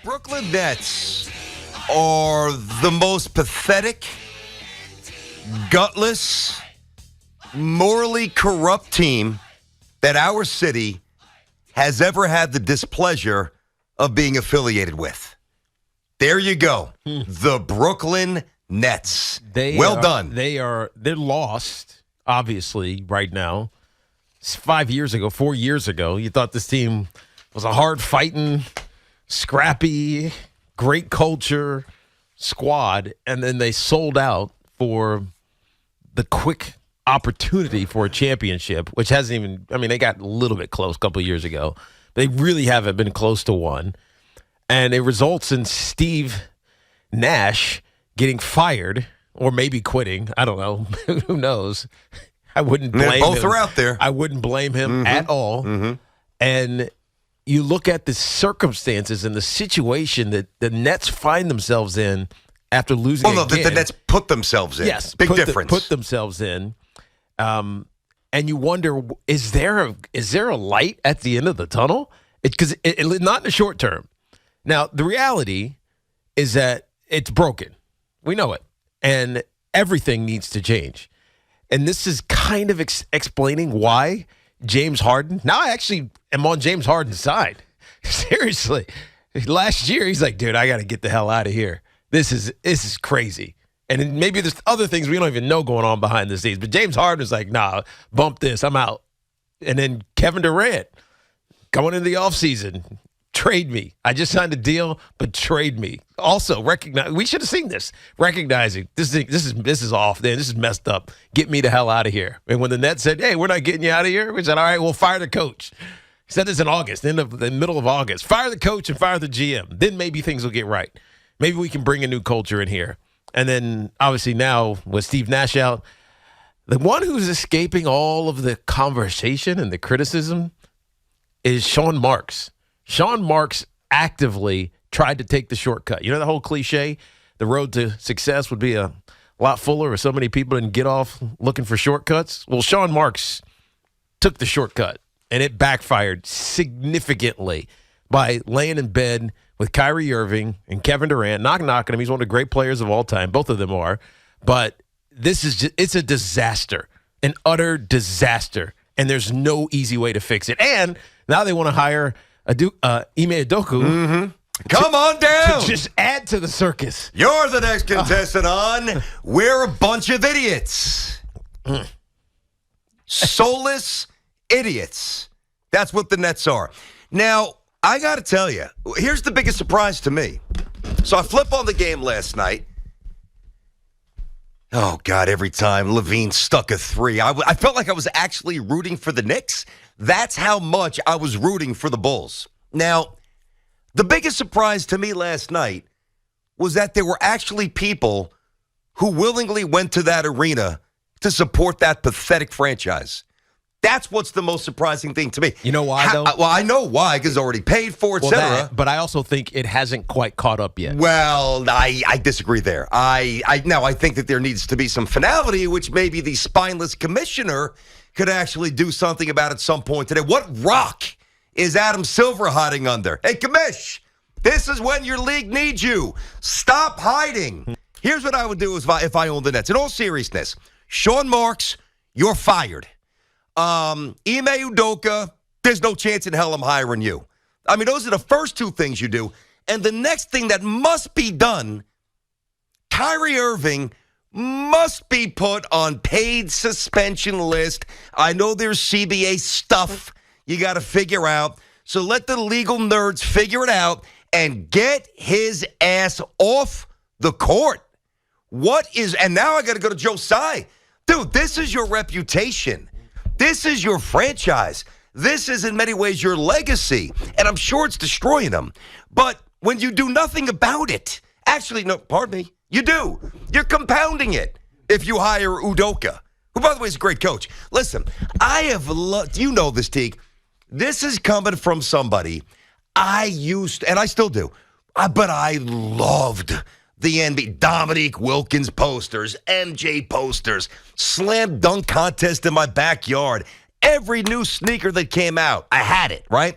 Brooklyn Nets are the most pathetic, gutless, morally corrupt team that our city has ever had the displeasure of being affiliated with. There you go. The Brooklyn Nets. Done. They're lost, obviously, right now. 4 years ago, you thought this team was a hard-fighting, scrappy, great culture squad, and then they sold out for the quick opportunity for a championship, which hasn't even, they got a little bit close a couple of years ago. They really haven't been close to one. And it results in Steve Nash getting fired or maybe quitting. I don't know. Who knows? I wouldn't blame him. Both are out there. I wouldn't blame him at all. Mm-hmm. And you look at the circumstances and the situation that the Nets find themselves in after losing again. The Nets put themselves in. Yes. Big difference. Put themselves in. And you wonder, is there a light at the end of the tunnel? Because not in the short term. Now, the reality is that it's broken. We know it. And everything needs to change. And this is kind of explaining why James Harden. Now I actually am on James Harden's side. Seriously. Last year, he's like, dude, I got to get the hell out of here. This is crazy. And maybe there's other things we don't even know going on behind the scenes. But James Harden is like, nah, bump this. I'm out. And then Kevin Durant going into the offseason, trade me. I just signed a deal, but trade me. Also, we should have seen this. Recognizing this is off. Then this is messed up. Get me the hell out of here. And when the Nets said, "Hey, we're not getting you out of here," we said, "All right, we'll fire the coach." He said this in August, in the middle of August. Fire the coach and fire the GM. Then maybe things will get right. Maybe we can bring a new culture in here. And then obviously now with Steve Nash out, the one who's escaping all of the conversation and the criticism is Sean Marks. Sean Marks actively tried to take the shortcut. You know the whole cliche, the road to success would be a lot fuller if so many people didn't get off looking for shortcuts? Well, Sean Marks took the shortcut, and it backfired significantly by laying in bed with Kyrie Irving and Kevin Durant, knocking him. He's one of the great players of all time. Both of them are. But it's a disaster, an utter disaster, and there's no easy way to fix it. And now they want to hire Ime Udoka. Mm-hmm. Come on down. To just add to the circus. You're the next contestant on We're a Bunch of Idiots. Soulless idiots. That's what the Nets are. Now, I got to tell you, here's the biggest surprise to me. So I flip on the game last night. Oh, God, every time Levine stuck a three, I felt like I was actually rooting for the Knicks. That's how much I was rooting for the Bulls. Now, the biggest surprise to me last night was that there were actually people who willingly went to that arena to support that pathetic franchise. That's what's the most surprising thing to me. You know why, though? Well, I know why, because it's already paid for, et cetera. But I also think it hasn't quite caught up yet. Well, I disagree there. I think that there needs to be some finality, which maybe the spineless commissioner could actually do something about at some point today. What rock is Adam Silver hiding under? Hey, commish, this is when your league needs you. Stop hiding. Here's what I would do if I owned the Nets. In all seriousness, Sean Marks, you're fired. Ime Udoka, there's no chance in hell I'm hiring you. Those are the first two things you do. And the next thing that must be done, Kyrie Irving must be put on paid suspension list. I know there's CBA stuff you got to figure out. So let the legal nerds figure it out and get his ass off the court. And now I got to go to Joe Tsai. Dude, this is your reputation. This is your franchise. This is in many ways your legacy. And I'm sure it's destroying them. But when you do nothing about it, actually, no, pardon me, you do. You're compounding it if you hire Udoka, who, by the way, is a great coach. Listen, I have loved, you know this, Tiki. This is coming from somebody I used, and I still do, but I loved the NBA. Dominique Wilkins posters, MJ posters, slam dunk contest in my backyard. Every new sneaker that came out, I had it, right?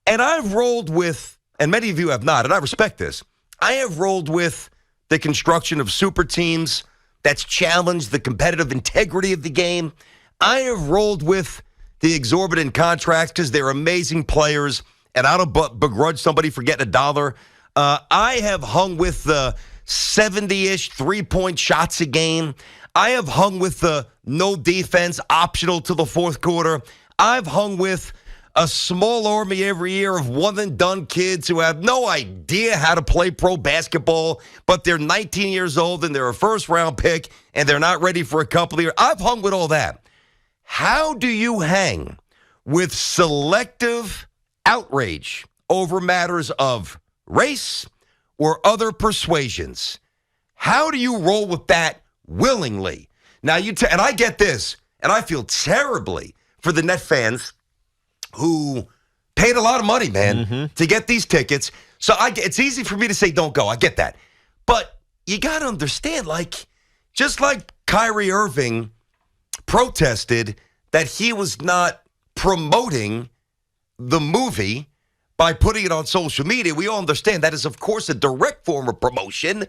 And I've rolled with and many of you have not, and I respect this, I have rolled with the construction of super teams that's challenged the competitive integrity of the game. I have rolled with the exorbitant contracts because they're amazing players, and I don't begrudge somebody for getting $1. I have hung with the 70-ish three-point shots a game. I have hung with the no defense optional to the fourth quarter. I've hung with a small army every year of one-and-done kids who have no idea how to play pro basketball, but they're 19 years old and they're a first-round pick and they're not ready for a couple of years. I've hung with all that. How do you hang with selective outrage over matters of race or other persuasions? How do you roll with that willingly? Now, and I get this, and I feel terribly for the Net fans who paid a lot of money, man, to get these tickets. So it's easy for me to say don't go. I get that. But you got to understand, just like Kyrie Irving protested that he was not promoting the movie by putting it on social media, we all understand that is, of course, a direct form of promotion.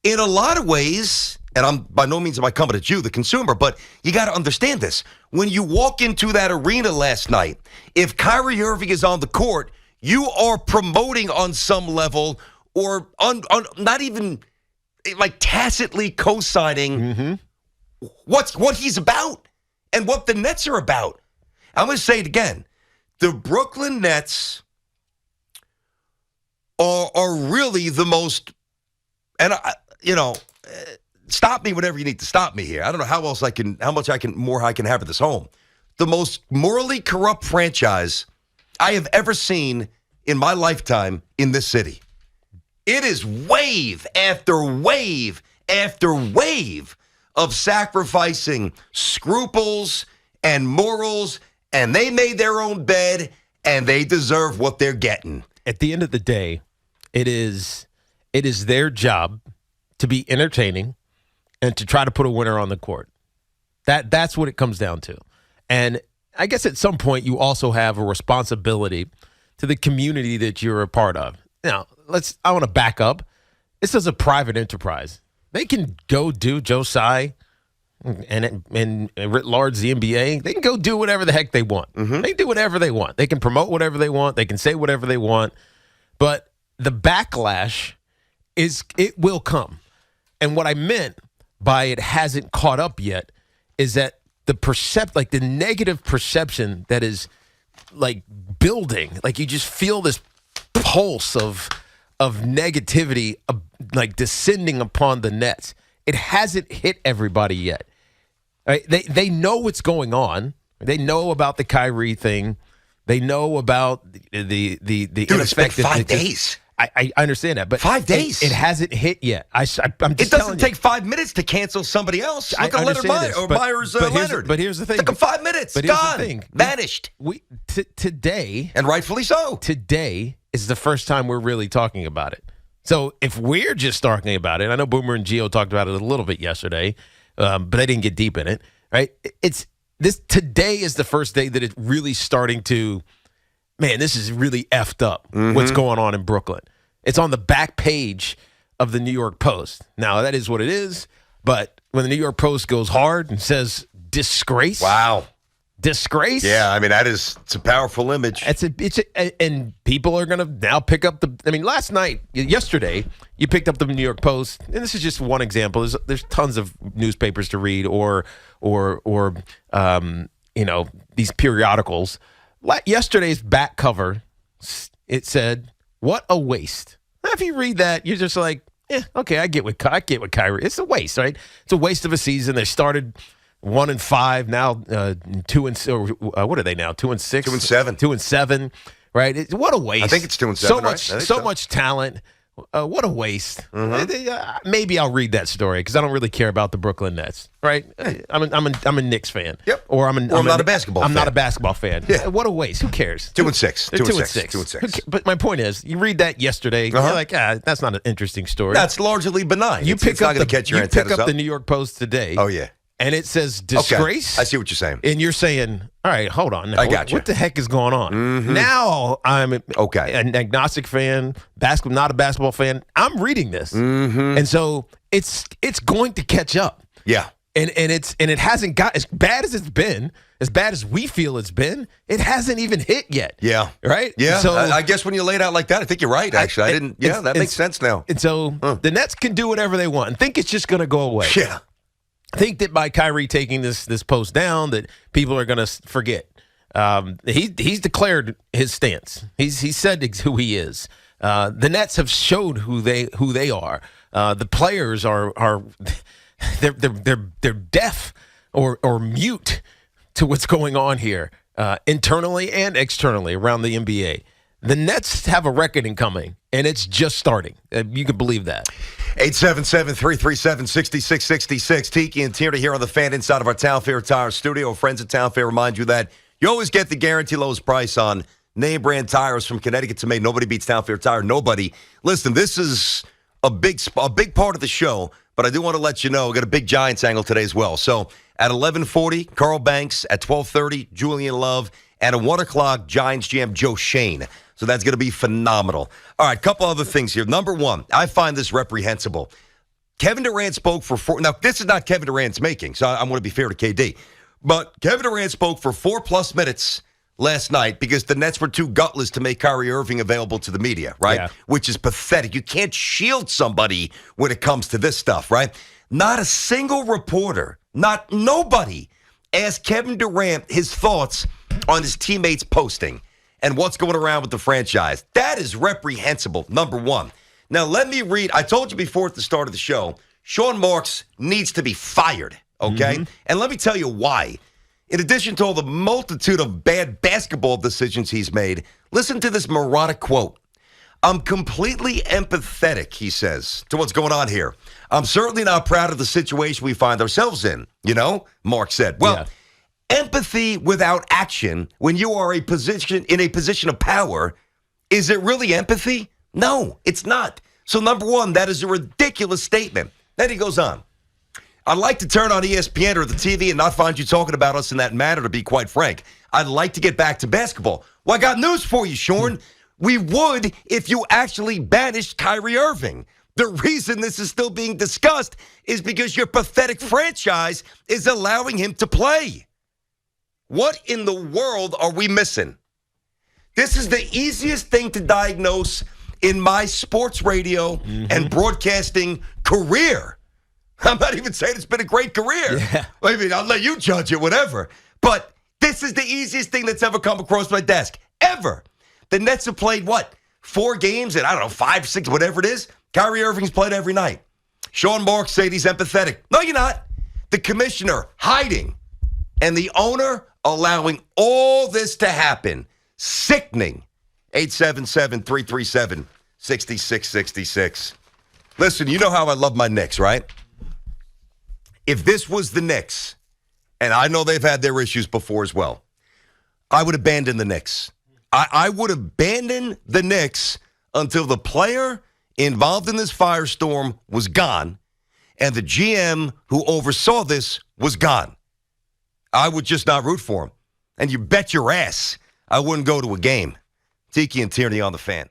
In a lot of ways, and I'm by no means am I coming at you, the consumer, but you got to understand this. When you walk into that arena last night, if Kyrie Irving is on the court, you are promoting on some level or not even tacitly co-signing what he's about and what the Nets are about. I'm going to say it again. The Brooklyn Nets are really the most, and stop me whenever you need to stop me here. I don't know how much more I can have at this home. The most morally corrupt franchise I have ever seen in my lifetime in this city. It is wave after wave after wave of sacrificing scruples and morals, and they made their own bed, and they deserve what they're getting. At the end of the day, it is their job to be entertaining and to try to put a winner on the court. That's what it comes down to. And I guess at some point you also have a responsibility to the community that you're a part of. Now, I want to back up. This is a private enterprise. They can go do Joe Tsai and writ large the NBA. They can go do whatever the heck they want. They can do whatever they want. They can promote whatever they want. They can say whatever they want. But the backlash it will come. And what I meant by it hasn't caught up yet is that the negative perception that is building, you just feel this pulse of negativity descending upon the Nets. It hasn't hit everybody yet. Right? They know what's going on. They know about the Kyrie thing. They know about the Dude, it's been 5 days. I understand that, but 5 days. It hasn't hit yet. I'm just it doesn't take 5 minutes to cancel somebody else. Look at Leonard Myers Leonard. But here's the thing. Took him 5 minutes. But gone. Here's the thing. Vanished. Today, and rightfully so. Today is the first time we're really talking about it. So if we're just talking about it, I know Boomer and Gio talked about it a little bit yesterday, but they didn't get deep in it. Right? Today is the first day that it's really starting to. Man, this is really effed up. What's going on in Brooklyn? It's on the back page of the New York Post. Now, that is what it is, but when the New York Post goes hard and says disgrace. Wow. Disgrace? Yeah, I mean, it's a powerful image. And people are going to now pick up yesterday, you picked up the New York Post, and this is just one example. There's tons of newspapers to read or these periodicals. Yesterday's back cover, it said, "What a waste." Now, if you read that, you're just like, okay, I get what Kyrie. It's a waste, right? It's a waste of a season. They started 1-5, now 2-6. What are they now? 2-6, 2-7, 2-7. Right? What a waste. I think it's 2-7. So much talent. What a waste. Maybe I'll read that story because I don't really care about the Brooklyn Nets, right? I'm a Knicks fan. Yep. Or I'm not a basketball fan. I'm not a basketball fan. Yeah. What a waste. Who cares? 2-6. They're 2-6. But my point is, you read that yesterday, you're like, that's not an interesting story. That's largely benign. It's not going to catch your antennas up. You pick up the New York Post today. Oh, yeah. and it says disgrace. Okay. I see what you're saying. And you're saying, all right, hold on. Now, I got you. What the heck is going on? Mm-hmm. Now I'm an agnostic fan, not a basketball fan. I'm reading this. Mm-hmm. And so it's going to catch up. Yeah. And it hasn't got as bad as it's been, as bad as we feel it's been. It hasn't even hit yet. Yeah. Right. Yeah. So I guess when you lay it out like that, I think you're right. Actually, I didn't. Yeah, that makes sense now. And so the Nets can do whatever they want and think it's just going to go away. Yeah. Think that by Kyrie taking this post down, that people are going to forget. He's declared his stance. He's said who he is. The Nets have showed who they are. The players are. They're deaf or mute to what's going on here internally and externally around the NBA. The Nets have a reckoning coming, and it's just starting. You can believe that. 877-337-6666. Tiki and Tierney here on the Fan inside of our Town Fair Tire studio. Friends at Town Fair remind you that you always get the guaranteed lowest price on name brand tires from Connecticut to Maine. Nobody beats Town Fair Tire. Nobody. Listen, this is a big part of the show. But I do want to let you know, we got a big Giants angle today as well. So at 11:40, Carl Banks. At 12:30, Julian Love. And at 1 o'clock, Giants GM Joe Shane. So that's going to be phenomenal. All right, couple other things here. Number one, I find this reprehensible. Kevin Durant spoke for four. Now, this is not Kevin Durant's making, so I'm going to be fair to KD. But Kevin Durant spoke for 4+ minutes last night because the Nets were too gutless to make Kyrie Irving available to the media, right? Yeah. Which is pathetic. You can't shield somebody when it comes to this stuff, right? Not a single reporter, nobody asked Kevin Durant his thoughts on his teammates posting and what's going around with the franchise. That is reprehensible, number one. Now, let me read. I told you before at the start of the show, Sean Marks needs to be fired, okay? Mm-hmm. And let me tell you why. In addition to all the multitude of bad basketball decisions he's made, listen to this moronic quote. I'm completely empathetic, he says, to what's going on here. I'm certainly not proud of the situation we find ourselves in, Mark said. Well, empathy without action when you are in a position of power, is it really empathy? No, it's not. So number one, that is a ridiculous statement. Then he goes on. I'd like to turn on ESPN or the TV and not find you talking about us in that manner, to be quite frank. I'd like to get back to basketball. Well, I got news for you, Sean. We would if you actually banished Kyrie Irving. The reason this is still being discussed is because your pathetic franchise is allowing him to play. What in the world are we missing? This is the easiest thing to diagnose in my sports radio and broadcasting career. I'm not even saying it's been a great career. Yeah. I mean, I'll let you judge it, whatever. But this is the easiest thing that's ever come across my desk, ever. The Nets have played, 4 games and, 5, 6, whatever it is. Kyrie Irving's played every night. Sean Marks said he's empathetic. No, you're not. The commissioner hiding and the owner allowing all this to happen. Sickening. 877-337-6666. Listen, you know how I love my Knicks, right? If this was the Knicks, and I know they've had their issues before as well, I would abandon the Knicks. I would abandon the Knicks until the player involved in this firestorm was gone and the GM who oversaw this was gone. I would just not root for him. And you bet your ass I wouldn't go to a game. Tiki and Tierney on the Fan.